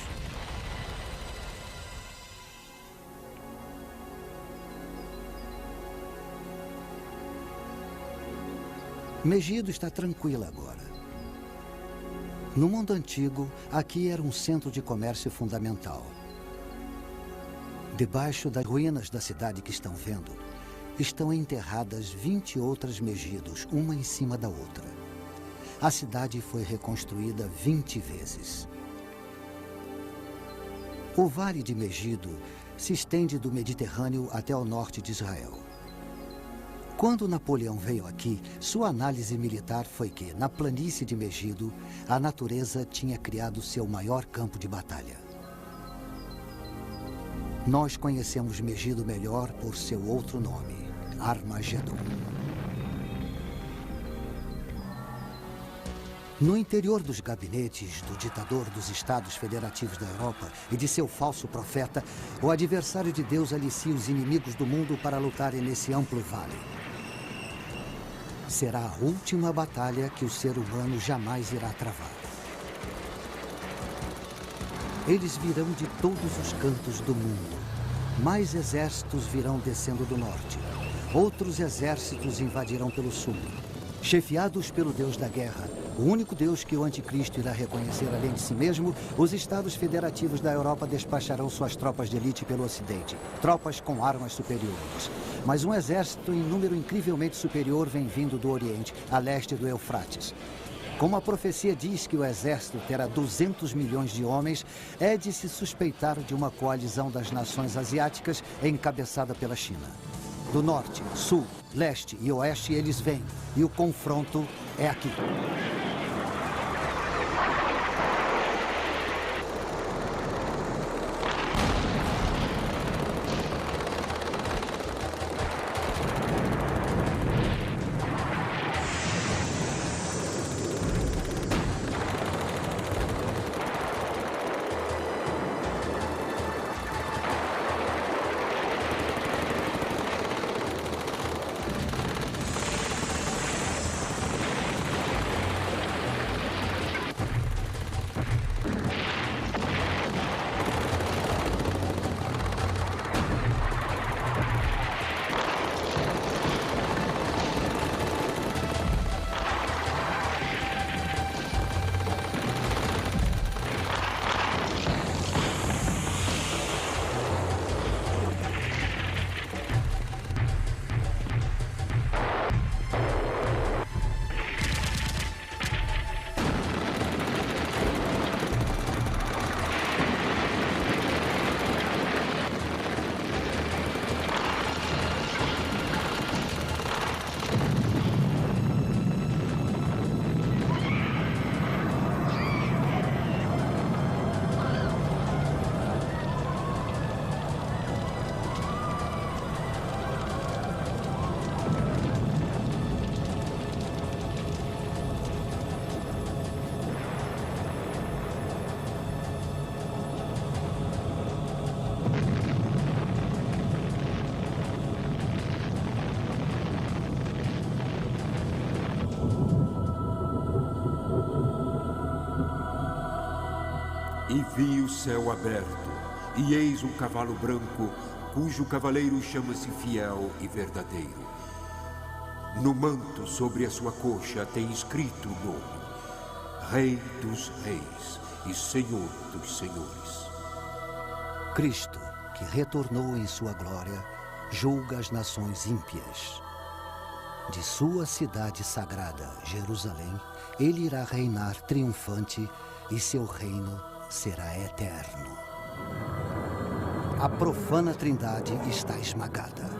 A: Megido está tranquila agora. No mundo antigo, aqui era um centro de comércio fundamental. Debaixo das ruínas da cidade que estão vendo, estão enterradas 20 outras Megidos, uma em cima da outra. A cidade foi reconstruída 20 vezes. O Vale de Megido se estende do Mediterrâneo até o norte de Israel. Quando Napoleão veio aqui, sua análise militar foi que, na planície de Megido, a natureza tinha criado seu maior campo de batalha. Nós conhecemos Megido melhor por seu outro nome, Armagedon. No interior dos gabinetes do ditador dos Estados Federativos da Europa e de seu falso profeta, o adversário de Deus alicia os inimigos do mundo para lutarem nesse amplo vale. Será a última batalha que o ser humano jamais irá travar. Eles virão de todos os cantos do mundo. Mais exércitos virão descendo do norte. Outros exércitos invadirão pelo sul. Chefiados pelo Deus da guerra, o único Deus que o anticristo irá reconhecer além de si mesmo, os Estados Federativos da Europa despacharão suas tropas de elite pelo ocidente. Tropas com armas superiores. Mas um exército em número incrivelmente superior vem vindo do Oriente, a leste do Eufrates. Como a profecia diz que o exército terá 200 milhões de homens, é de se suspeitar de uma coalizão das nações asiáticas encabeçada pela China. Do norte, sul, leste e oeste eles vêm, e o confronto é aqui.
C: E vi o céu aberto, e eis um cavalo branco, cujo cavaleiro chama-se Fiel e Verdadeiro. No manto sobre a sua coxa tem escrito o nome: Rei dos Reis e Senhor dos Senhores.
A: Cristo, que retornou em sua glória, julga as nações ímpias. De sua cidade sagrada, Jerusalém, ele irá reinar triunfante e seu reino será eterno. A profana trindade está esmagada.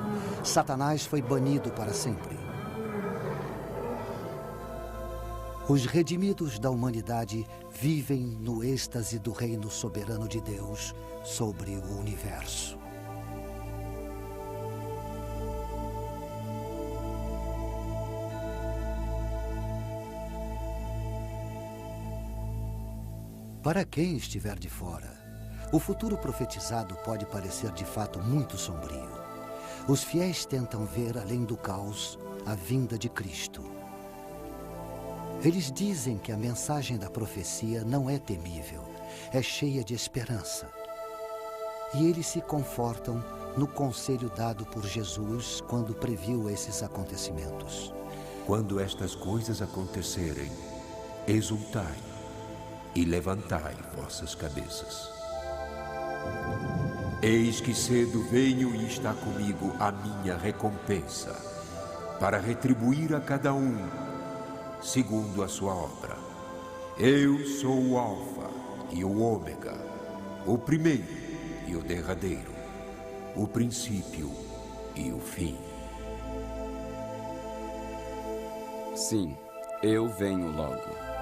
A: Satanás foi banido para sempre. Os redimidos da humanidade vivem no êxtase do reino soberano de Deus sobre o universo. Para quem estiver de fora, o futuro profetizado pode parecer de fato muito sombrio. Os fiéis tentam ver além do caos a vinda de Cristo. Eles dizem que a mensagem da profecia não é temível, é cheia de esperança. E eles se confortam no conselho dado por Jesus quando previu esses acontecimentos.
C: Quando estas coisas acontecerem, exultai e levantai vossas cabeças. Eis que cedo venho e está comigo a minha recompensa, para retribuir a cada um segundo a sua obra. Eu sou o Alfa e o Ômega, o primeiro e o derradeiro, o princípio e o fim.
D: Sim, eu venho logo.